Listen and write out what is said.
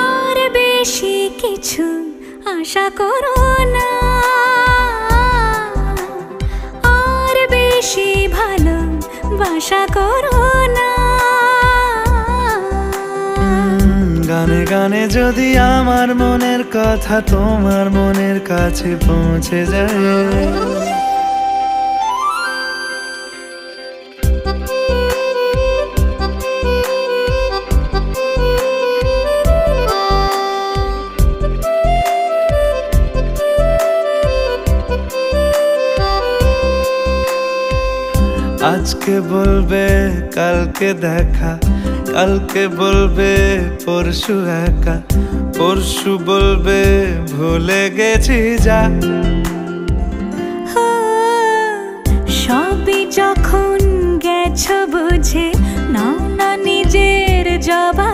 আর বেশি কিছু আশা করো না, আর বেশি ভালোবাসা করো না। গানে গানে যদি আমার মনের কথা তোমার মনের কাছে পৌঁছে যায়, আজকে বলবে কালকে দেখা, কালকে বলবে পরশু একা, পরশু বলবে ভুলে গেছি যা। সবই যখন গেছো বুঝে নাও না নিজের জবাব।